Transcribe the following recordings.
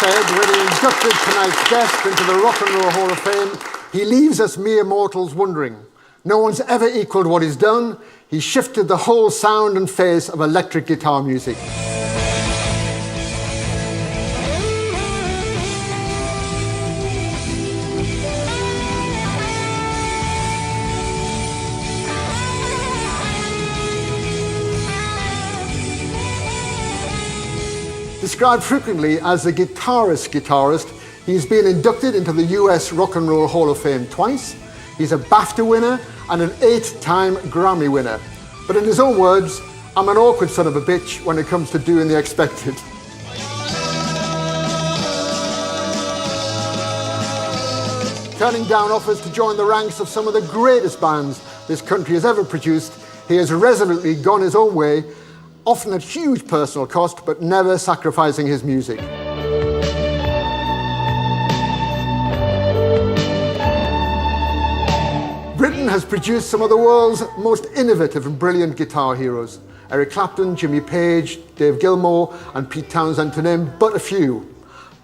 said, when he inducted tonight's guest into the Rock and Roll Hall of Fame, he leaves us mere mortals wondering. No one's ever equaled what he's done. He shifted the whole sound and face of electric guitar music. Described frequently as the guitarist, he's been inducted into the US Rock and Roll Hall of Fame twice. He's a BAFTA winner and an 8-time Grammy winner. But in his own words, I'm an awkward son of a bitch when it comes to doing the expected. Turning down offers to join the ranks of some of the greatest bands this country has ever produced, he has resolutely gone his own way, often at huge personal cost, but never sacrificing his music. Britain has produced some of the world's most innovative and brilliant guitar heroes. Eric Clapton, Jimmy Page, Dave Gilmour, and Pete Townsend, to name but a few.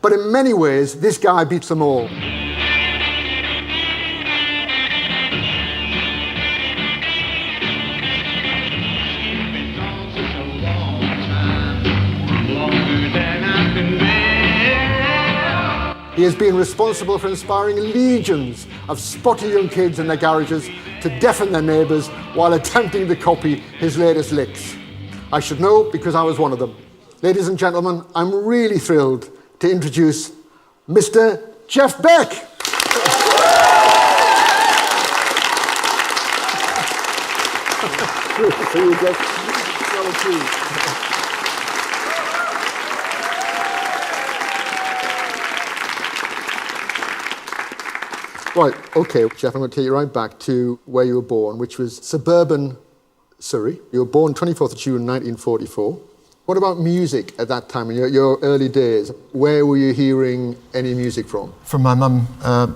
But in many ways, this guy beats them all. He has been responsible for inspiring legions of spotty young kids in their garages to deafen their neighbours while attempting to copy his latest licks. I should know because I was one of them. Ladies and gentlemen, I'm really thrilled to introduce Mr. Jeff Beck. See you, Jeff. Right, okay, Jeff, I'm going to take you right back to where you were born, which was suburban Surrey. You were born 24th of June 1944. What about music at that time, in your early days? Where were you hearing any music from? From my mum, a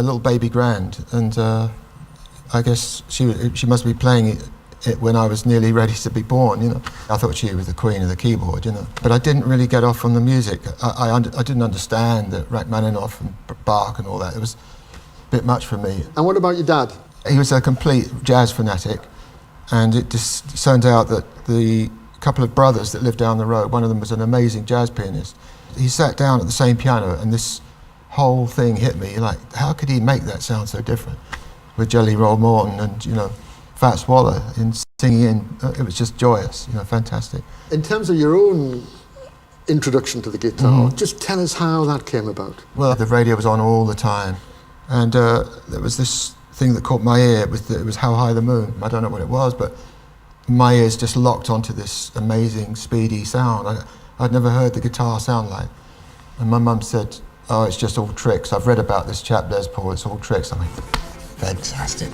little baby grand, and I guess she must be playing it when I was nearly ready to be born, I thought she was the queen of the keyboard, But I didn't really get off on the music. I didn't understand the Rachmaninoff and Bach and all that. It was a bit much for me. And what about your dad? He was a complete jazz fanatic, and it just turned out that the couple of brothers that lived down the road, one of them was an amazing jazz pianist. He sat down at the same piano and this whole thing hit me, like, how could he make that sound so different? With Jelly Roll Morton and, Fats Waller in singing in, it was just joyous, fantastic. In terms of your own introduction to the guitar, just tell us how that came about. Well, the radio was on all the time, and there was this thing that caught my ear. It was How High the Moon. I don't know what it was, but my ears just locked onto this amazing, speedy sound. I'd never heard the guitar sound like. And my mum said, oh, it's just all tricks. I've read about this chap, Les Paul, it's all tricks. I'm like, fantastic.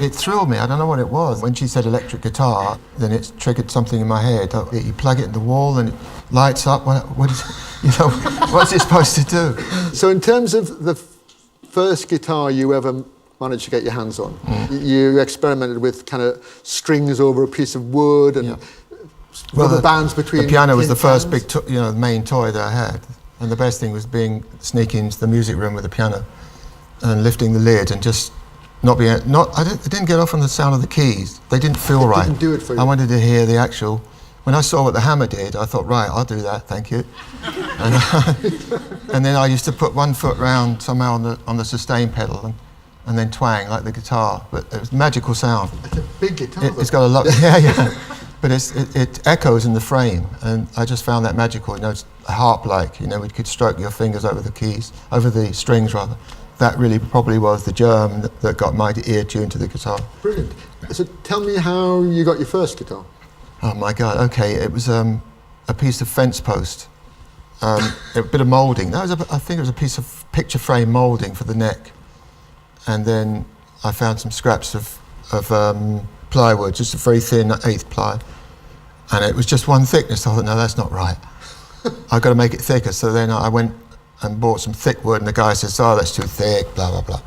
It thrilled me, I don't know what it was. When she said electric guitar, then it triggered something in my head. You plug it in the wall and it lights up. What's it supposed to do? So in terms of the first guitar you ever managed to get your hands on, you experimented with kind of strings over a piece of wood and rubber bands between. The piano was the first big, main toy that I had. And the best thing was sneaking into the music room with the piano and lifting the lid and just I didn't get off on the sound of the keys. They didn't feel right. Didn't do it for you. I wanted to hear the actual. When I saw what the hammer did, I thought, right, I'll do that, thank you. And then I used to put one foot round somehow on the sustain pedal and then twang like the guitar. But it was a magical sound. It's a big guitar. It's got a lot, yeah. But it echoes in the frame, and I just found that magical. It's harp-like. We could stroke your fingers over the strings rather. That really probably was the germ that got my ear tuned to the guitar. Brilliant. So tell me how you got your first guitar. Oh my God, okay, it was a piece of fence post, a bit of moulding. I think it was a piece of picture frame moulding for the neck. And then I found some scraps of plywood, just a very thin 1/8 ply. And it was just one thickness. I thought, no, that's not right. I've got to make it thicker. So then I went and bought some thick wood, and the guy says, oh, that's too thick, blah, blah, blah.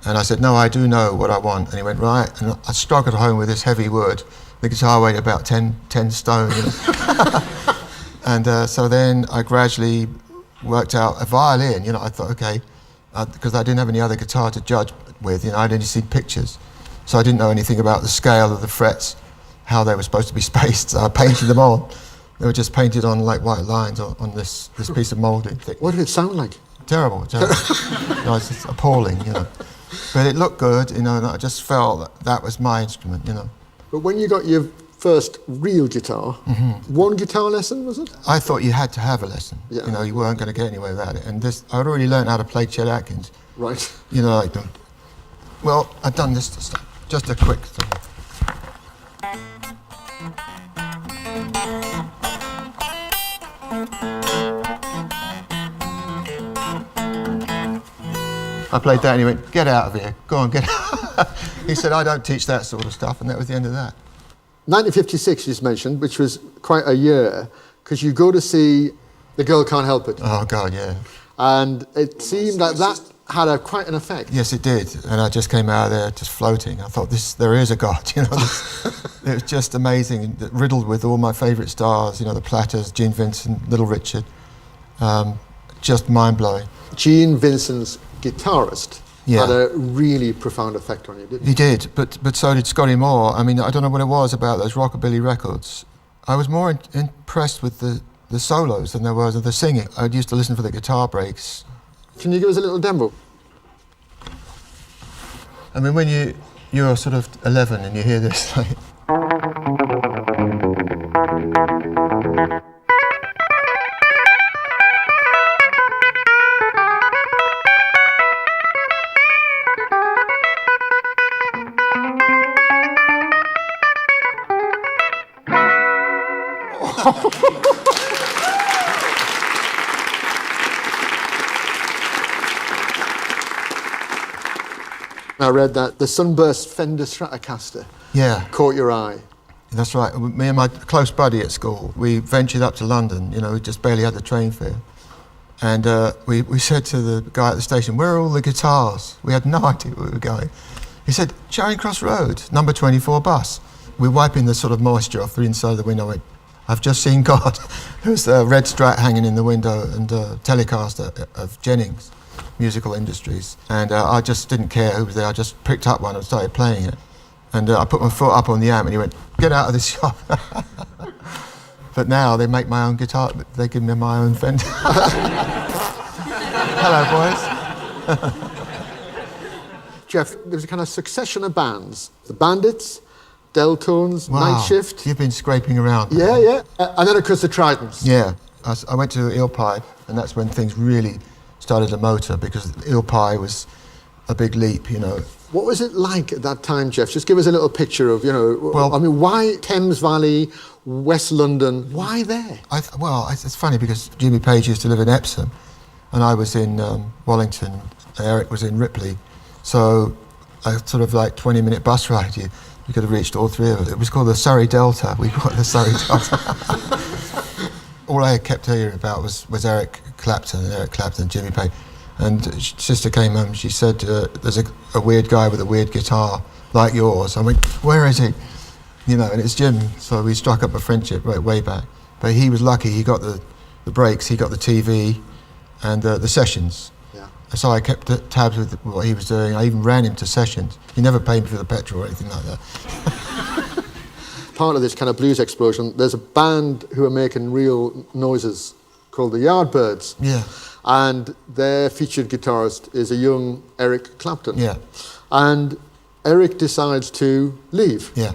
And I said, no, I do know what I want. And he went, right. And I struggled home with this heavy wood. The guitar weighed about 10 stone. You know? And so then I gradually worked out a violin. You know, I thought, okay, because I didn't have any other guitar to judge with. You know, I'd only seen pictures. So I didn't know anything about the scale of the frets, how they were supposed to be spaced. So I painted them on. They were just painted on like white lines on this piece of moulding. What did it sound like? Terrible. You know, it's just appalling, you know. But it looked good, you know, and I just felt that was my instrument, you know. But when you got your first real guitar, one guitar lesson, was it? I thought you had to have a lesson. Yeah. You know, you weren't going to get anywhere without it. And this, I'd already learned how to play Chet Atkins. Right. You know, like, well, I'd done this stuff. Just a quick thing. I played that and he went, get out of here, go on, get out. He said, I don't teach that sort of stuff, and that was the end of that. 1956 you just mentioned, which was quite a year, because you go to see The Girl Can't Help It. Oh, God, yeah. And it seemed like that had quite an effect. Yes, it did, and I just came out of there just floating. I thought, there is a God, you know. It was just amazing, riddled with all my favourite stars, you know, the Platters, Gene Vincent, Little Richard, just mind-blowing. Gene Vincent's guitarist Yeah. had a really profound effect on you, didn't he? He did, but so did Scotty Moore. I mean, I don't know what it was about those rockabilly records. I was more impressed with the solos than there was of the singing. I used to listen for the guitar breaks. Can you give us a little demo? I mean, when you're sort of 11 and you hear this, like... I read that the Sunburst Fender Stratocaster Yeah. caught your eye. That's right. Me and my close buddy at school, we ventured up to London. You know, we just barely had the train fare. And we said to the guy at the station, where are all the guitars? We had no idea where we were going. He said, Charing Cross Road, number 24 bus. We're wiping the sort of moisture off the inside of the window. I went, I've just seen God. There was a red Strat hanging in the window and a Telecaster of Jennings Musical Industries. And I just didn't care who was there. I just picked up one and started playing it. And I put my foot up on the amp and he went, get out of this shop. But now they make my own guitar. They give me my own Fender. Hello, boys. Jeff, there was a kind of succession of bands. The Bandits, Deltones, Wow. Night Shift. You've been scraping around. Yeah, yeah. And then, of course, the Tritons. Yeah. I went to Eel Pie, and that's when things really started to motor, because Eel Pie was a big leap, you know. What was it like at that time, Jeff? Just give us a little picture of, you know, Well, I mean, why Thames Valley, West London, why there? It's funny because Jimmy Page used to live in Epsom, and I was in Wallington, and Eric was in Ripley. So a sort of like 20-minute bus ride, you could have reached all three of us. It was called the Surrey Delta. We got the Surrey Delta. All I kept hearing about was Eric Clapton, Jimmy Page. And sister came home, she said, there's a weird guy with a weird guitar like yours. I went, where is he? You know, and it's Jim. So we struck up a friendship way back. But he was lucky, he got the breaks, he got the TV and the sessions. Yeah. So I kept tabs with what he was doing. I even ran him to sessions. He never paid me for the petrol or anything like that. Part of this kind of blues explosion, there's a band who are making real noises called the Yardbirds. Yeah. And their featured guitarist is a young Eric Clapton. Yeah. And Eric decides to leave. Yeah.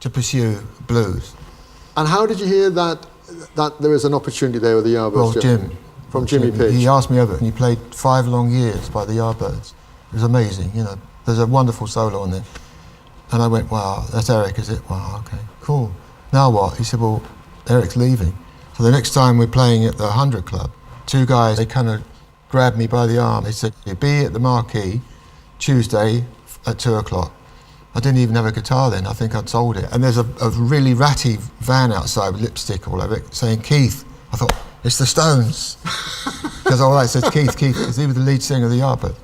To pursue blues. And how did you hear that there was an opportunity there with the Yardbirds? Well, Jeff? Jim. From Jimmy Page. He asked me over, and he played 5 long years by the Yardbirds. It was amazing, you know. There's a wonderful solo on there. And I went, wow, that's Eric, is it? Wow, okay, cool. Now what? He said, well, Eric's leaving. So the next time we're playing at the 100 Club, 2 guys, they kind of grabbed me by the arm. They said, be at the Marquee Tuesday at 2 o'clock. I didn't even have a guitar then. I think I'd sold it. And there's a really ratty van outside with lipstick all over it saying, Keith. I thought, it's the Stones. Because all that says Keith, because he was the lead singer of the Yardbirds.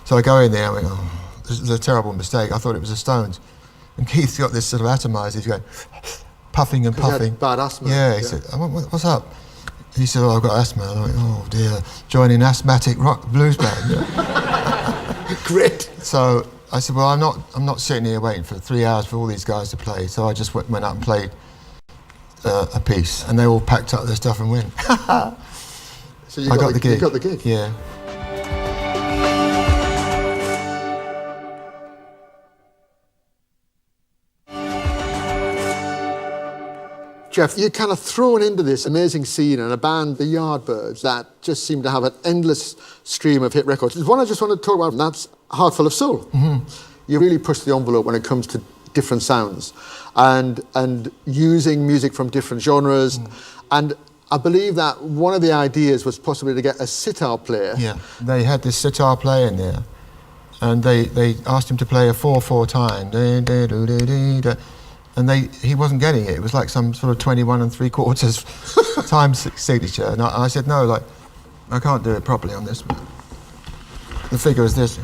So I go in there and I went, oh, this is a terrible mistake. I thought it was the Stones. And Keith's got this sort of atomised, he's going, puffing and He had puffing. bad asthma. Yeah, he said, what's up? He said, oh, I've got asthma. And I went, oh dear, joining asthmatic rock blues band. Great. So I said, well, I'm not sitting here waiting for 3 hours for all these guys to play. So I just went up and played a piece, and they all packed up their stuff and went. So you got the gig. You got the gig. Yeah. Jeff, you're kind of thrown into this amazing scene and a band, the Yardbirds, that just seem to have an endless stream of hit records. There's one I just want to talk about, and that's Heart Full of Soul. Mm-hmm. You really push the envelope when it comes to different sounds and using music from different genres. And I believe that one of the ideas was possibly to get a sitar player. Yeah, they had this sitar player in there, and they asked him to play a 4/4 time. And he wasn't getting it. It was like some sort of 21 3/4 time signature. And I said, no, like, I can't do it properly on this one. The figure is this.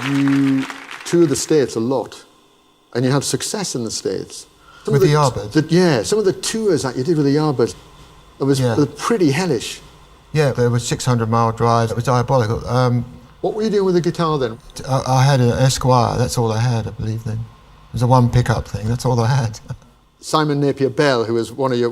You tour the States a lot, and you have success in the States. With the Yardbirds? Yeah, some of the tours that you did with the Yardbirds, it was pretty hellish. Yeah, there was 600-mile drives. It was diabolical. What were you doing with the guitar then? I had an Esquire. That's all I had, I believe, then. It was a one pickup thing. That's all I had. Simon Napier Bell, who was one of your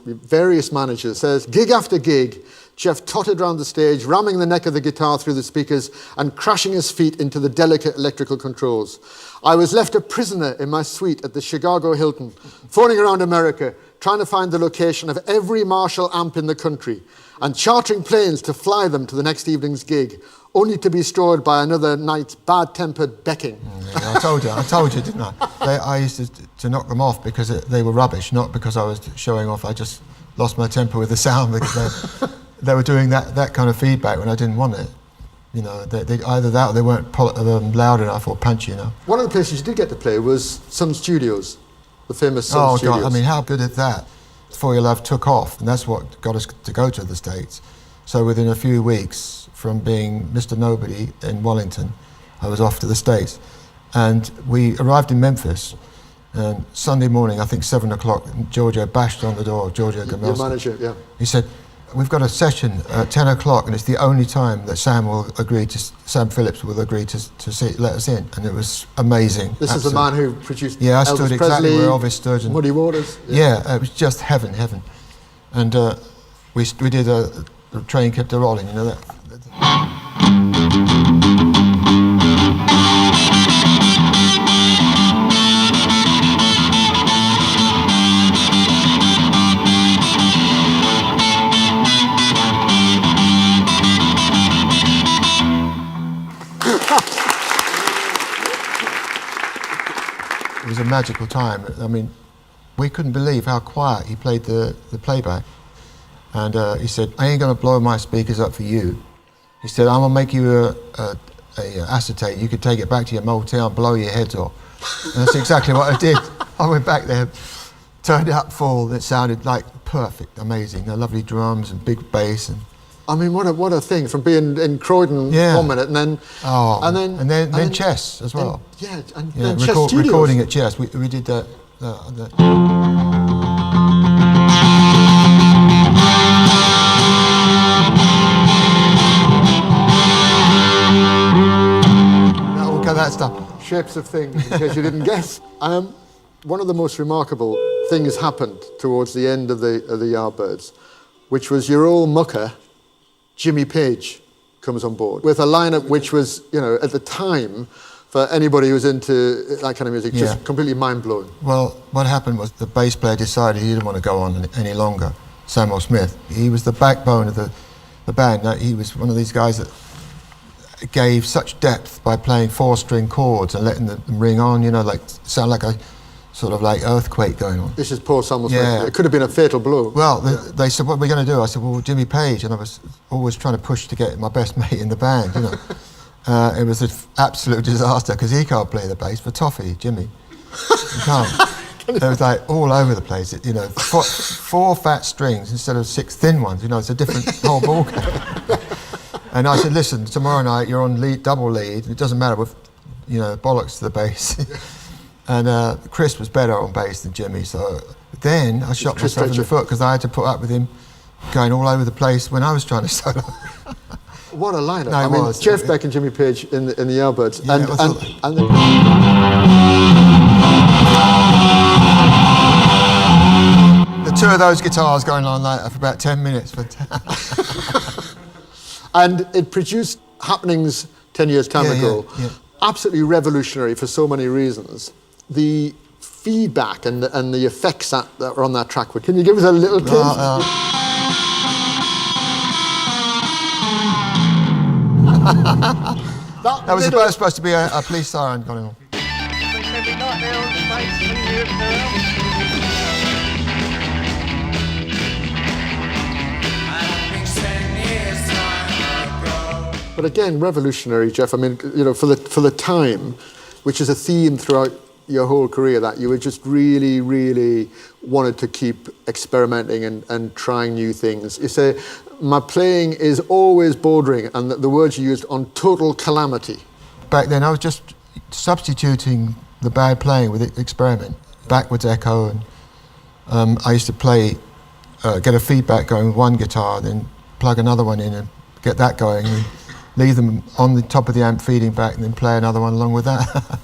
various managers, says, gig after gig, Jeff tottered round the stage, ramming the neck of the guitar through the speakers and crashing his feet into the delicate electrical controls. I was left a prisoner in my suite at the Chicago Hilton, phoning around America, trying to find the location of every Marshall amp in the country, and chartering planes to fly them to the next evening's gig, only to be destroyed by another night's bad-tempered becking. Yeah, I told you, didn't I? I used to knock them off because they were rubbish, not because I was showing off. I just lost my temper with the sound because they were doing that kind of feedback when I didn't want it. You know, they either that or they weren't loud enough or punchy enough. One of the places you did get to play was Sun Studios, the famous Sun Studios. Oh God, I mean, how good is that? For Your Love took off, and that's what got us to go to the States. So within a few weeks, from being Mr. Nobody in Wellington, I was off to the States. And we arrived in Memphis, and Sunday morning, I think 7 o'clock, Giorgio bashed on the door, Giorgio Gamelski. Your manager, yeah. He said, we've got a session at 10 o'clock, and it's the only time that Sam Phillips will agree to let us in. And it was amazing. This is the man who produced I Elvis stood exactly Presley, where Elvis stood. And Muddy Waters. Yeah, it was just heaven. And we did the train kept a rolling, you know that. It was a magical time. I mean, we couldn't believe how quiet he played the playback. And he said, I ain't going to blow my speakers up for you. He said, I'm going to make you a acetate. You could take it back to your motel and blow your heads off. And that's exactly what I did. I went back there, turned it up full, and it sounded like perfect, amazing. The lovely drums and big bass. And I mean, what a thing, from being in Croydon 1 minute and then Chess as well. Then Chess Studios. Recording at Chess. We did that. That stuff. Shapes of things, in case you didn't guess. One of the most remarkable things happened towards the end of the Yardbirds, which was your old mucker, Jimmy Page, comes on board with a lineup which was, you know, at the time, for anybody who's into that kind of music, just completely mind-blowing. Well, what happened was the bass player decided he didn't want to go on any longer, Samuel Smith. He was the backbone of the band. He was one of these guys that gave such depth by playing 4-string chords and letting them ring on, you know, like sound like a sort of like earthquake going on. This is Paul Samuelson. Yeah. It could have been a fatal blow. Well, they said, what are we going to do? I said, well, Jimmy Page, and I was always trying to push to get my best mate in the band, you know. It was an absolute disaster because he can't play the bass for toffee, Jimmy. He can't. It was like all over the place, you know, 4 fat strings instead of 6 thin ones, you know, it's a different whole ballgame. And I said, listen, tomorrow night you're on lead, double lead, it doesn't matter, with, you know, bollocks to the bass. And Chris was better on bass than Jimmy, so then I shot myself in the foot because I had to put up with him going all over the place when I was trying to solo. What a lineup. No, I mean, Jeff Beck and Jimmy Page in the Yardbirds. Yeah, the 2 of those guitars going on like that for about 10 minutes. And it produced happenings 10 years time ago. Yeah. Absolutely revolutionary for so many reasons. The feedback and the effects that are on that track. Can you give us a little taste? That was supposed to be a police siren going on. But again, revolutionary, Jeff. I mean, you know, for the time, which is a theme throughout your whole career, that you were just really, really wanted to keep experimenting and trying new things. You say, my playing is always bordering, and the words you used, on total calamity. Back then, I was just substituting the bad playing with experiment, backwards echo, and I used to play, get a feedback going with one guitar, then plug another one in and get that going, and leave them on the top of the amp feeding back, and then play another one along with that.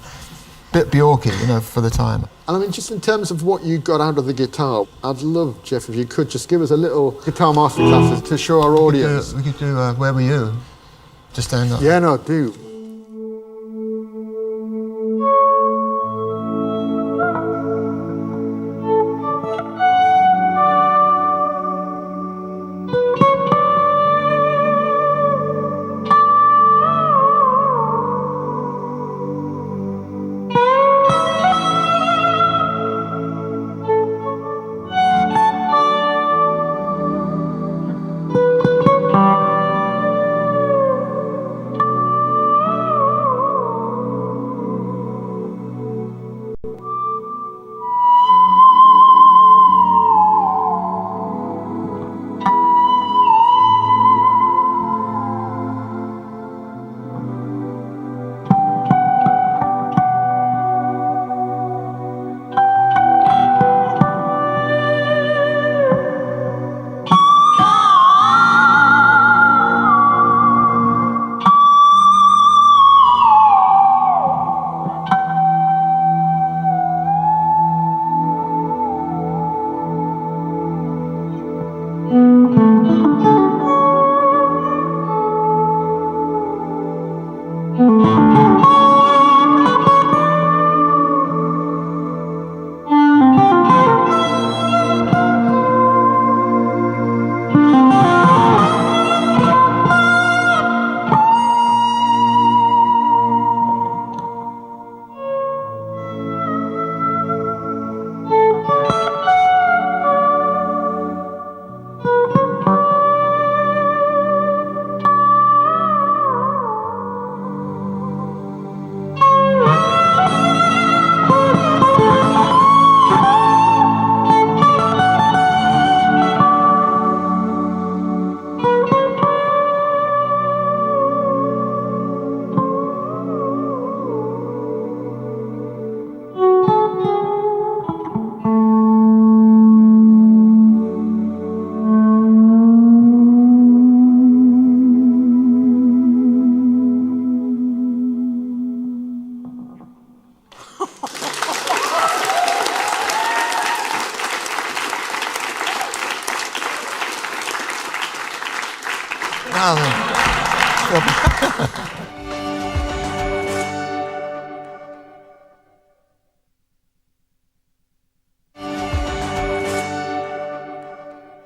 Bit Bjorky, you know, for the time. And I mean, just in terms of what you got out of the guitar, I'd love, Jeff, if you could just give us a little guitar masterclasses to show our audience. We could do Where Were You? Just stand up. Yeah, no, do.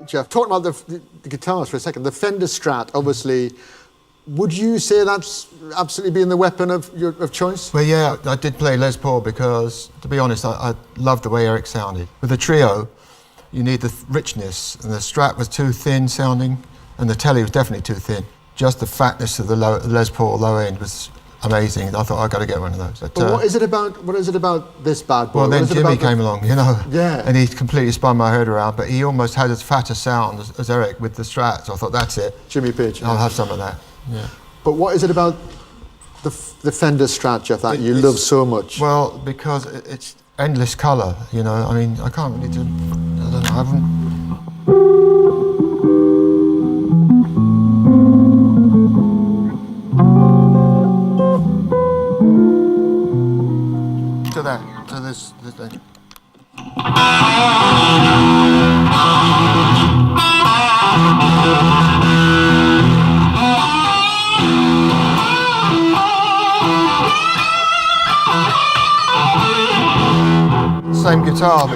Jeff, talking about the guitars for a second, the Fender Strat obviously Would you say that's absolutely been the weapon of choice? Well, yeah, I did play Les Paul because, to be honest, I loved the way Eric sounded. With the trio, you need the richness, and the Strat was too thin sounding, and the Telly was definitely too thin. Just the fatness of the Les Paul low end was amazing. I thought, I've got to get one of those. But what is it about this bad boy? Well, then Jimmy came along, you know, yeah, and he completely spun my head around, but he almost had as fat a sound as Eric with the Strat, so I thought, that's it. Jimmy Page. I'll have some of that, yeah. But what is it about the Fender Strat, Jeff, that you love so much? Well, because it's endless colour, you know. I mean, I can't really do... I don't know, I haven't... To that, to this thing. Same guitar,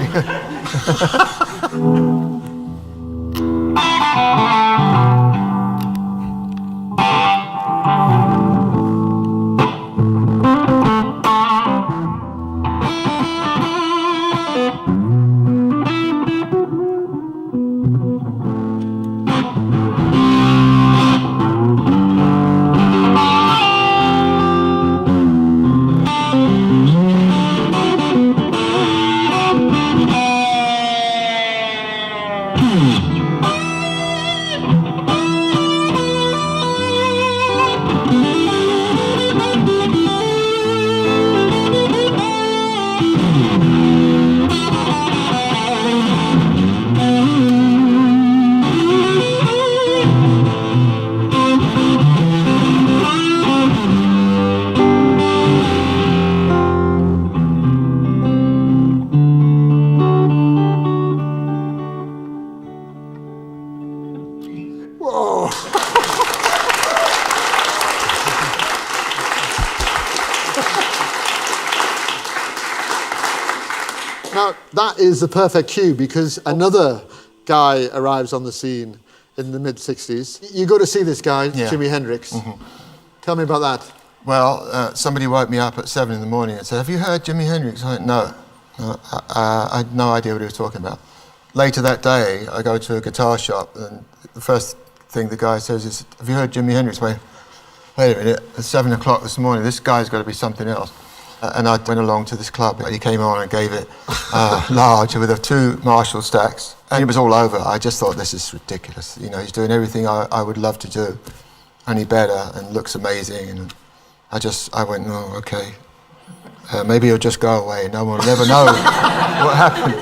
Now, that is the perfect cue because another guy arrives on the scene in the mid-60s. You go to see this guy, yeah. Jimi Hendrix. Mm-hmm. Tell me about that. Well, somebody woke me up at 7 in the morning and said, "Have you heard Jimi Hendrix?" I went, "No." I had no idea what he was talking about. Later that day, I go to a guitar shop and the first thing the guy says is, "Have you heard Jimi Hendrix?" I went, "Wait a minute, at 7 o'clock this morning, this guy's got to be something else." And I went along to this club and he came on and gave it large with 2 Marshall stacks. And it was all over. I just thought, this is ridiculous. You know, he's doing everything I would love to do, only better, and looks amazing. And I went, oh, okay. Maybe he'll just go away. No one will ever know what happened.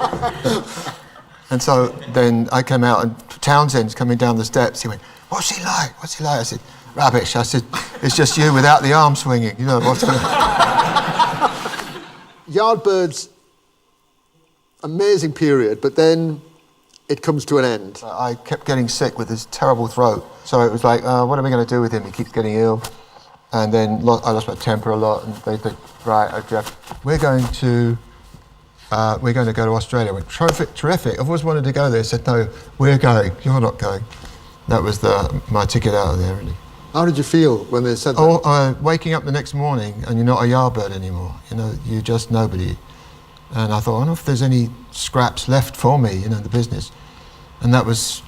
And so then I came out and Townsend's coming down the steps. He went, "What's he like? What's he like?" I said, "Rubbish." I said, "It's just you without the arm swinging. You know what's going to..." Yardbirds, amazing period, but then it comes to an end. I kept getting sick with this terrible throat. So it was like, what are we going to do with him? He keeps getting ill. And then I lost my temper a lot. And they said, right, Jeff, we're going to go to Australia. I went, terrific. I've always wanted to go there. I said, no, we're going. You're not going. That was my ticket out of there, really. How did you feel when they said that? Waking up the next morning and you're not a Yardbird anymore. You know, you're just nobody. And I thought, I don't know if there's any scraps left for me, you know, in the business. And that was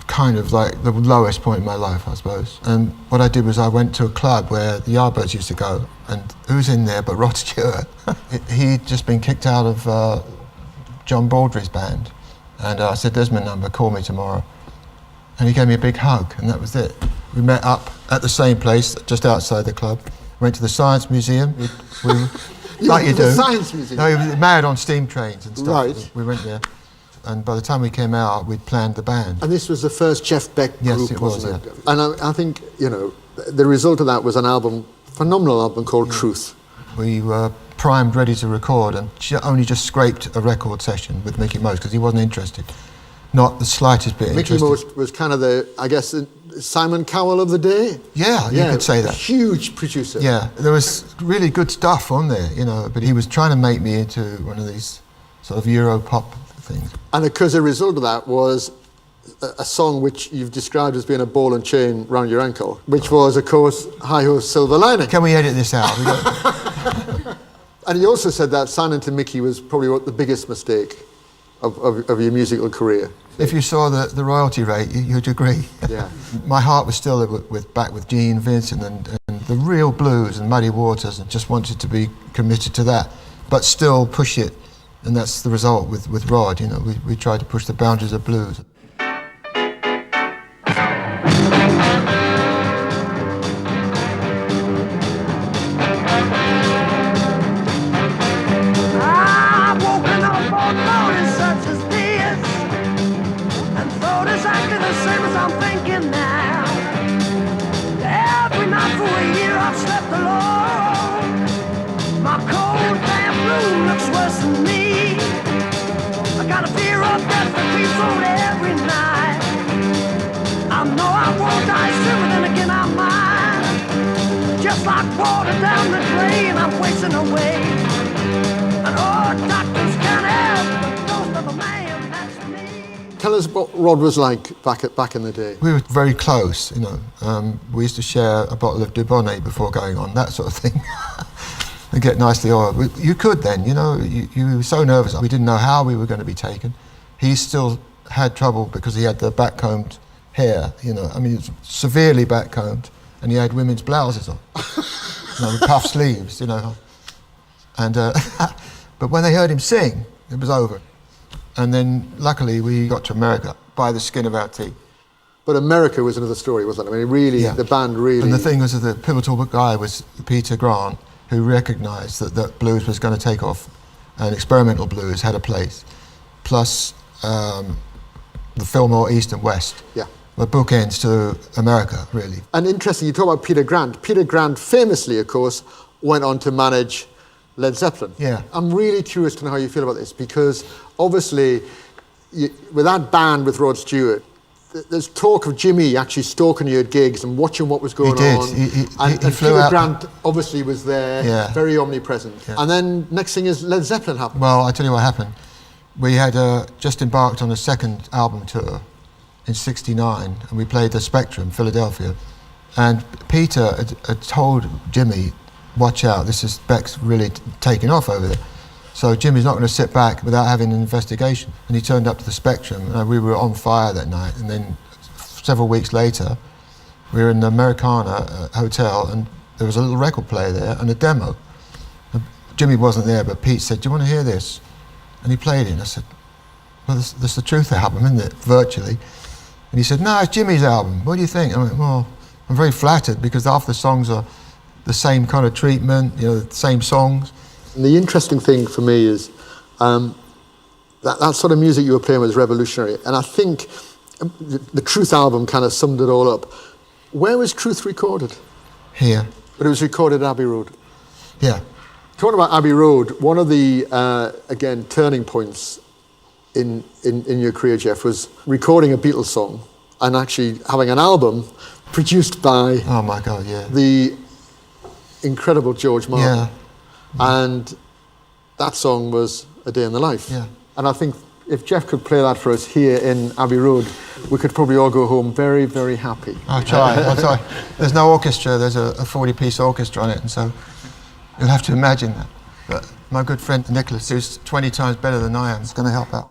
kind of like the lowest point in my life, I suppose. And what I did was I went to a club where the Yardbirds used to go, and who's in there but Rod Stewart? He'd just been kicked out of John Baldry's band. And I said, "There's my number, call me tomorrow." And he gave me a big hug, and that was it. We met up at the same place, just outside the club. Went to the Science Museum. Like you do. The Science Museum? No, he was mad on steam trains and stuff. Right. We went there. And by the time we came out, we'd planned the band. And this was the first Jeff Beck group, yes, it wasn't was, it? And I think, you know, the result of that was an album, phenomenal album called Truth. We were primed, ready to record, and only just scraped a record session with Mickey Most because he wasn't interested. Not the slightest bit interested. Mickey Most was kind of the, I guess, the Simon Cowell of the day. Yeah, you could say that. Huge producer. Yeah, there was really good stuff on there, you know, but he was trying to make me into one of these sort of Euro pop things. And because a result of that was a song which you've described as being a ball and chain round your ankle, which was, of course, Hi-Ho Silver Lining. Can we edit this out? And he also said that signing to Mickey was probably the biggest mistake of your musical career. If you saw the royalty rate, you'd agree. Yeah. My heart was still back with Gene Vincent and the real blues and Muddy Waters, and just wanted to be committed to that, but still push it. And that's the result with Rod. You know, we tried to push the boundaries of blues. Just like water down the drain, I'm wasting away. And all doctors can help the ghost of a man, that's me. Tell us what Rod was like back in the day. We were very close, you know. We used to share a bottle of Dubonnet before going on, that sort of thing. And get nicely oiled. You could then, you know, you were so nervous. We didn't know how we were going to be taken. He still had trouble because he had the backcombed hair, you know. I mean, it was severely backcombed. And he had women's blouses on, you know, with puff sleeves, you know. And but when they heard him sing, it was over. And then luckily we got to America by the skin of our teeth. But America was another story, wasn't it? I mean, really, yeah. The band really... And the thing was that the pivotal guy was Peter Grant, who recognised that blues was going to take off and experimental blues had a place. Plus the Fillmore East and West. Yeah. Were bookends to America, really. And interesting, you talk about Peter Grant. Peter Grant famously, of course, went on to manage Led Zeppelin. Yeah. I'm really curious to know how you feel about this, because obviously, with that band with Rod Stewart, there's talk of Jimmy actually stalking you at gigs and watching what was going on. He did. And Peter Grant obviously was there, yeah. Very omnipresent. Yeah. And then next thing is Led Zeppelin happened. Well, I tell you what happened. We had just embarked on a second album tour in '69, and we played the Spectrum, Philadelphia. And Peter had told Jimmy, watch out, Beck's really taking off over there. So Jimmy's not going to sit back without having an investigation. And he turned up to the Spectrum, and we were on fire that night. And then several weeks later, we were in the Americana hotel, and there was a little record player there and a demo. And Jimmy wasn't there, but Pete said, do you want to hear this? And he played it, and I said, well, this is the Truth album, isn't it? Virtually. And he said, no, it's Jimmy's album. What do you think? I went, well, I'm very flattered because half the songs are the same kind of treatment, you know, the same songs. And the interesting thing for me is that sort of music you were playing was revolutionary. And I think the Truth album kind of summed it all up. Where was Truth recorded? Here. But it was recorded at Abbey Road. Yeah. Talking about Abbey Road, one of the, again, turning points in your career, Jeff, was recording a Beatles song and actually having an album produced by oh my God, yeah, the incredible George Martin. Yeah. And that song was A Day in the Life. Yeah. And I think if Jeff could play that for us here in Abbey Road, we could probably all go home very, very happy. I'll try. There's no orchestra, there's a 40-piece orchestra on it, and so you'll have to imagine that. But my good friend Nicholas, who's 20 times better than I am, is going to help out.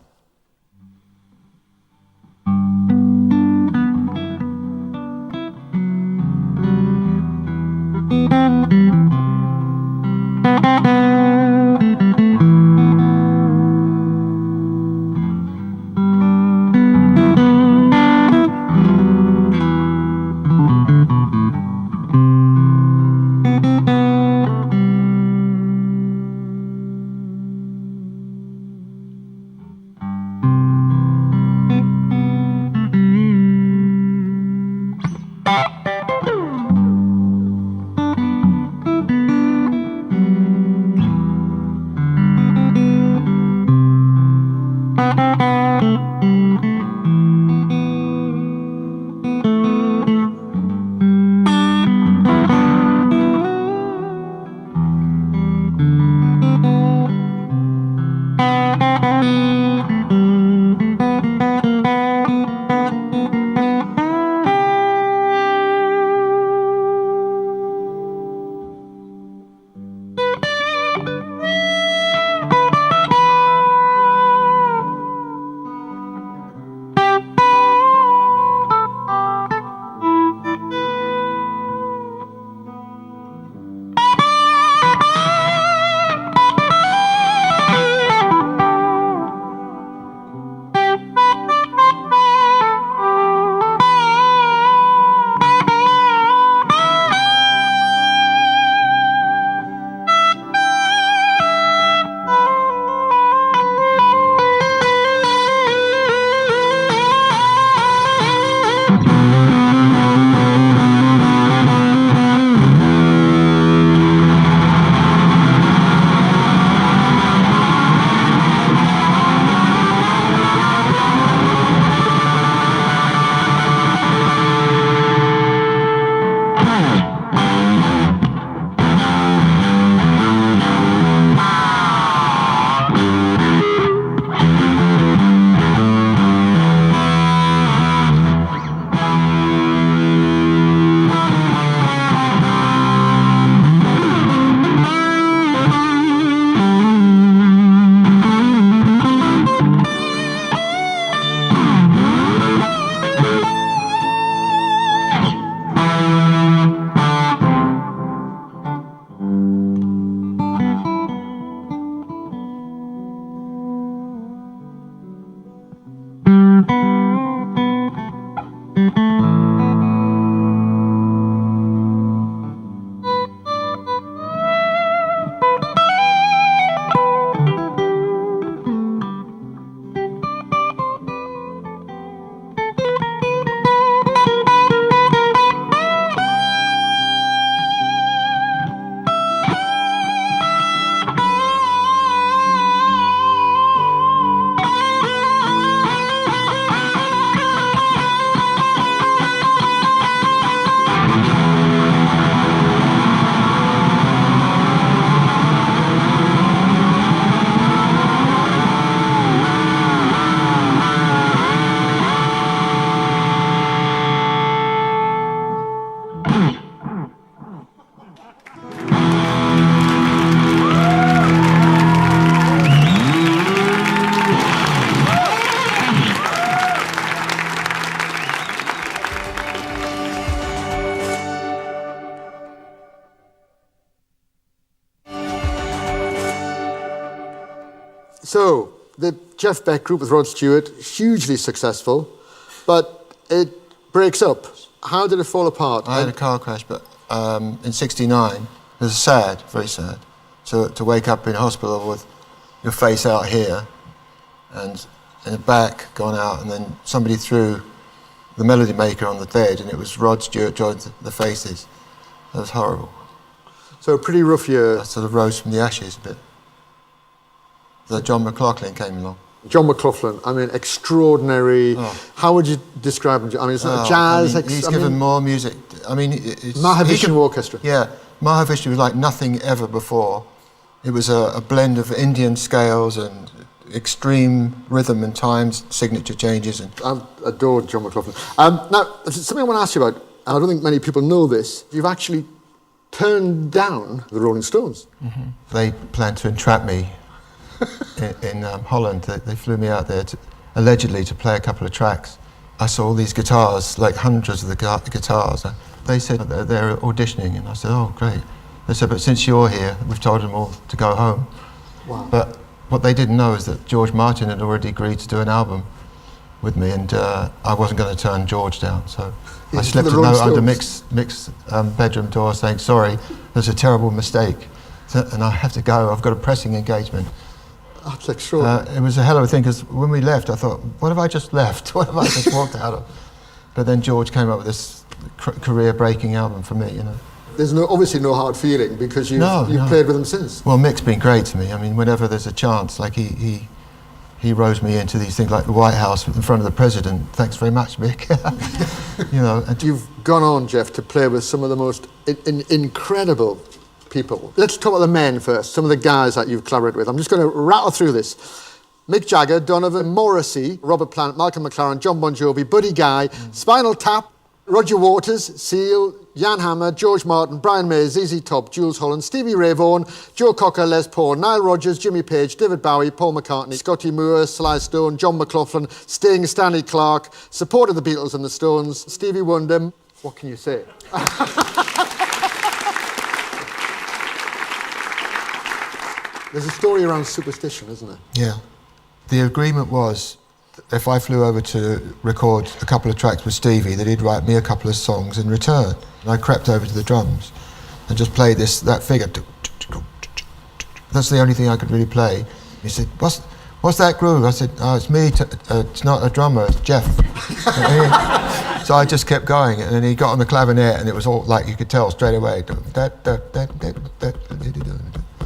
So, the Jeff Beck group with Rod Stewart, hugely successful, but it breaks up. How did it fall apart? I had a car crash, but in '69, it was sad, very sad, to wake up in hospital with your face out here and in the back gone out, and then somebody threw the Melody Maker on the bed, and it was Rod Stewart joined the Faces. That was horrible. So a pretty rough year. I sort of rose from the ashes a bit. So John McLaughlin came along. John McLaughlin, I mean, extraordinary. How would you describe him? I mean, it's not jazz. He's given more music. I mean, Mahavishnu Orchestra. Yeah, Mahavishnu was like nothing ever before. It was a blend of Indian scales and extreme rhythm and time signature changes. And I adored John McLaughlin. Now, something I want to ask you about, and I don't think many people know this, you've actually turned down the Rolling Stones. Mm-hmm. They planned to entrap me in Holland. They flew me out there allegedly to play a couple of tracks. I saw all these guitars, like hundreds of the guitars. They said they're auditioning, and I said, oh, great. They said, but since you're here, we've told them all to go home. Wow. But what they didn't know is that George Martin had already agreed to do an album with me, and I wasn't going to turn George down, so I slipped a note under Mick's bedroom door saying, sorry, there's a terrible mistake, and I have to go, I've got a pressing engagement. That's extraordinary. It was a hell of a thing, because when we left, I thought, what have I just left? What have I just walked out of? But then George came up with this career-breaking album for me, you know. There's obviously no hard feeling, because you've played with him since. Well, Mick's been great to me. I mean, whenever there's a chance, like he rose me into these things like the White House in front of the president. Thanks very much, Mick. You know. And you've gone on, Jeff, to play with some of the most incredible people. Let's talk about the men first, some of the guys that you've collaborated with. I'm just going to rattle through this. Mick Jagger, Donovan, Morrissey, Robert Plant, Malcolm McLaren, John Bon Jovi, Buddy Guy, Spinal Tap, Roger Waters, Seal, Jan Hammer, George Martin, Brian May, ZZ Top, Jules Holland, Stevie Ray Vaughan, Joe Cocker, Les Paul, Nile Rodgers, Jimmy Page, David Bowie, Paul McCartney, Scotty Moore, Sly Stone, John McLaughlin, Sting, Stanley Clarke, supported the Beatles and the Stones, Stevie Wonder. What can you say? There's a story around superstition, isn't there? Yeah. The agreement was, if I flew over to record a couple of tracks with Stevie, that he'd write me a couple of songs in return. And I crept over to the drums and just played that figure. That's the only thing I could really play. He said, what's that groove? I said, oh, it's me, it's not a drummer, it's Jeff. So I just kept going, and then he got on the clavinet, and it was all like, you could tell straight away.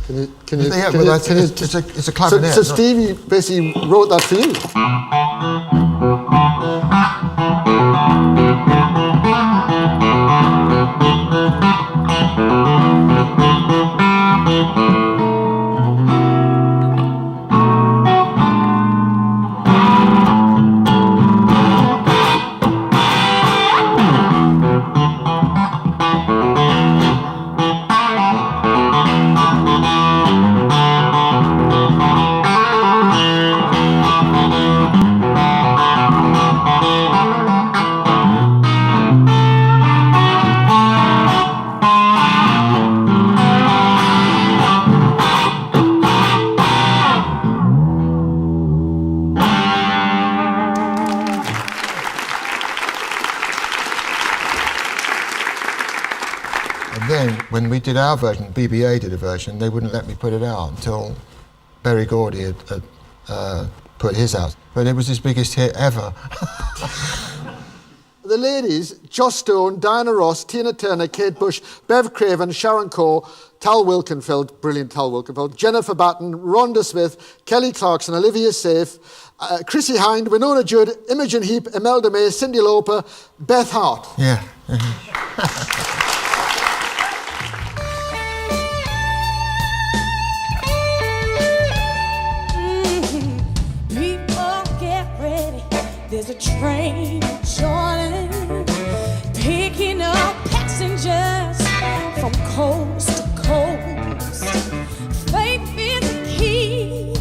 It's a clavinet. So Stevie basically wrote that for you? When we did our version, BBA did a version, they wouldn't let me put it out until Berry Gordy had put his out. But it was his biggest hit ever. The ladies, Joss Stone, Diana Ross, Tina Turner, Kate Bush, Bev Craven, Sharon Corr, Tal Wilkenfeld, brilliant Tal Wilkenfeld, Jennifer Batten, Rhonda Smith, Kelly Clarkson, Olivia Safe, Chrissy Hind, Winona Judd, Imogen Heap, Imelda May, Cyndi Lauper, Beth Hart. Yeah. There's a train joining, picking up passengers from coast to coast. Faith is the key,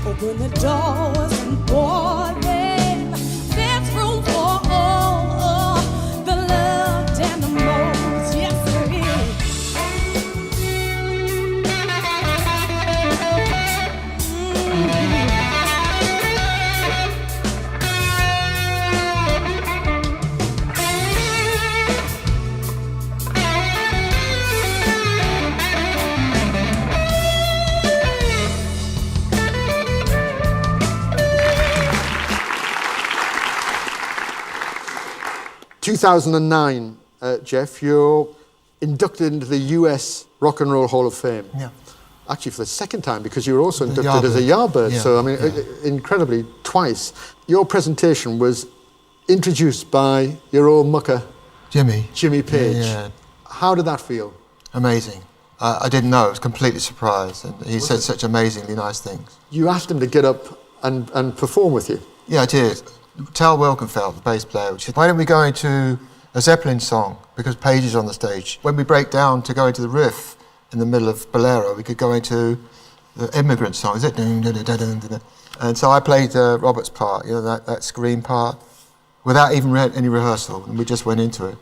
open the doors and board them. There's room for all the loved and the most, yes there is. 2009, Jeff, you're inducted into the US Rock and Roll Hall of Fame. Yeah. Actually, for the second time, because you were also The inducted as a Yardbird. Yeah, So, I mean, incredibly, twice. Your presentation was introduced by your old mucker, Jimmy Page. Yeah. How did that feel? Amazing. I didn't know. I was completely surprised, and he said such amazingly nice things. You asked him to get up and perform with you. Yeah, I did. Tal Wilkenfeld, the bass player, which said, why don't we go into a Zeppelin song, because Page is on the stage. When we break down to go into the riff in the middle of Bolero, we could go into the Immigrant song, is it? And so I played Robert's part, you know, that scream part, without even any rehearsal, and we just went into it.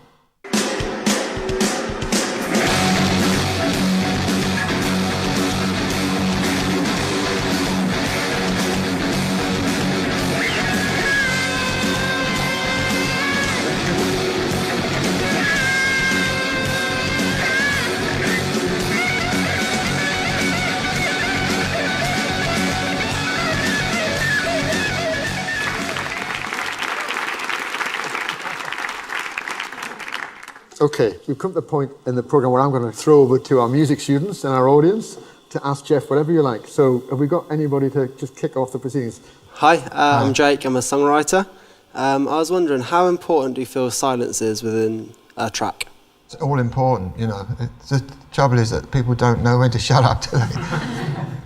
Okay, we've come to the point in the programme where I'm going to throw over to our music students and our audience to ask Jeff whatever you like. So have we got anybody to just kick off the proceedings? Hi, I'm Jake, I'm a songwriter. I was wondering, how important do you feel silence is within a track? It's all important, you know. The trouble is that people don't know when to shut up, do they?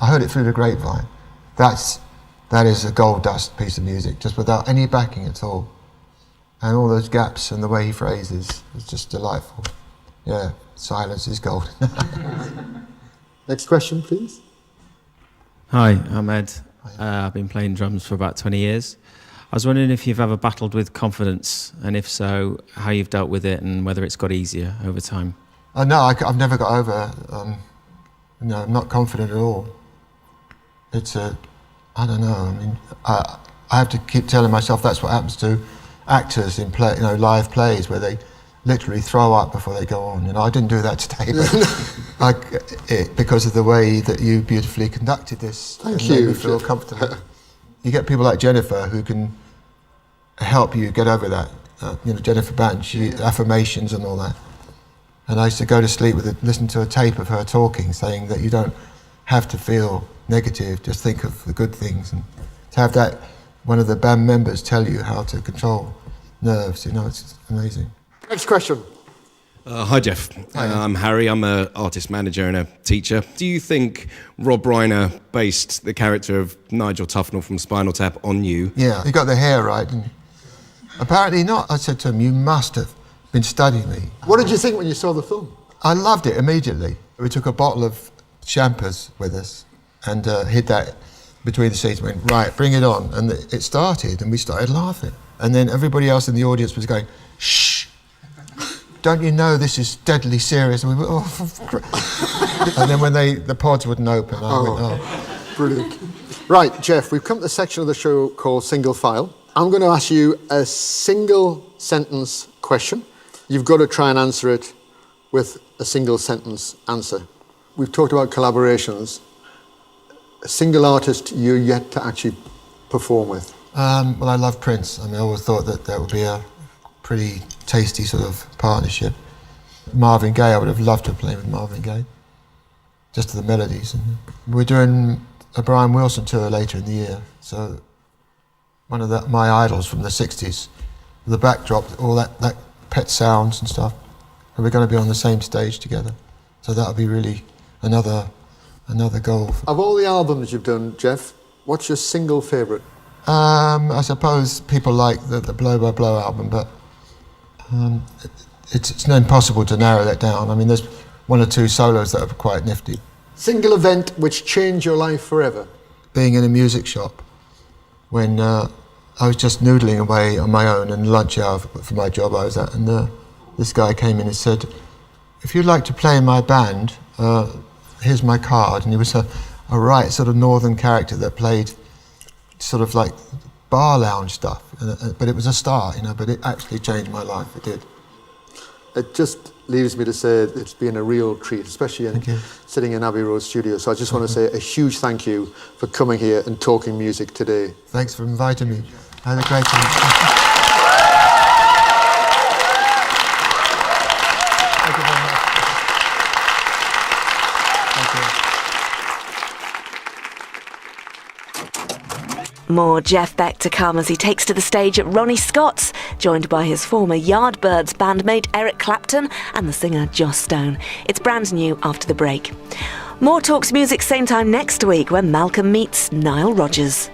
I heard it through the grapevine. That is a gold dust piece of music, just without any backing at all. And all those gaps and the way he phrases is just delightful. Yeah, silence is gold. Next question, please. Hi, I'm Ed. I've been playing drums for about 20 years. I was wondering if you've ever battled with confidence, and if so, how you've dealt with it and whether it's got easier over time. No, I've never got over, no, I'm not confident at all. It's I don't know, I mean, I have to keep telling myself that's what happens to actors in play, you know, live plays where they literally throw up before they go on. You know, I didn't do that today, but because of the way that you beautifully conducted this. Thank made you. me feel comfortable. You get people like Jennifer who can help you get over that. You know, Jennifer Band, affirmations and all that. And I used to go to sleep with listen to a tape of her talking, saying that you don't have to feel negative, just think of the good things. And to have that, one of the band members tell you how to control nerves, you know, it's amazing. Next question. Hi, Jeff. I'm Harry. I'm an artist manager and a teacher. Do you think Rob Reiner based the character of Nigel Tufnell from Spinal Tap on you? Yeah, you got the hair right, didn't you? Apparently not. I said to him, you must have been studying me. What did you think when you saw the film? I loved it immediately. We took a bottle of champers with us and hid that between the seats and went, right, bring it on. And it started and we started laughing. And then everybody else in the audience was going, shh, don't you know this is deadly serious? And we went, oh. And then when the pods wouldn't open, I went, oh. Brilliant. Right, Jeff, we've come to the section of the show called Single File. I'm going to ask you a single sentence question. You've got to try and answer it with a single sentence answer. We've talked about collaborations. A single artist you're yet to actually perform with? Well, I love Prince. I mean, I always thought that would be a pretty tasty sort of partnership. Marvin Gaye, I would have loved to play with Marvin Gaye, just to the melodies. And we're doing a Brian Wilson tour later in the year, so one of my idols from the 60s, the backdrop, all that Pet Sounds and stuff, and we're going to be on the same stage together. So that'll be really another goal. Of all the albums you've done, Jeff, what's your single favourite? I suppose people like the Blow by Blow album, but it's impossible to narrow that down. I mean, there's one or two solos that are quite nifty. Single event which changed your life forever? Being in a music shop when I was just noodling away on my own in lunch hour for my job I was at, and this guy came in and said, if you'd like to play in my band, here's my card. And he was a right sort of northern character that played sort of like bar lounge stuff, but it was a start, you know, but it actually changed my life, it did. It just leaves me to say it's been a real treat, especially sitting in Abbey Road studio. So I just want to say a huge thank you for coming here and talking music today. Thanks for inviting me. I had a great time. More Jeff Beck to come as he takes to the stage at Ronnie Scott's, joined by his former Yardbirds bandmate Eric Clapton and the singer Joss Stone. It's brand new after the break. More Talks Music same time next week when Malcolm meets Nile Rodgers.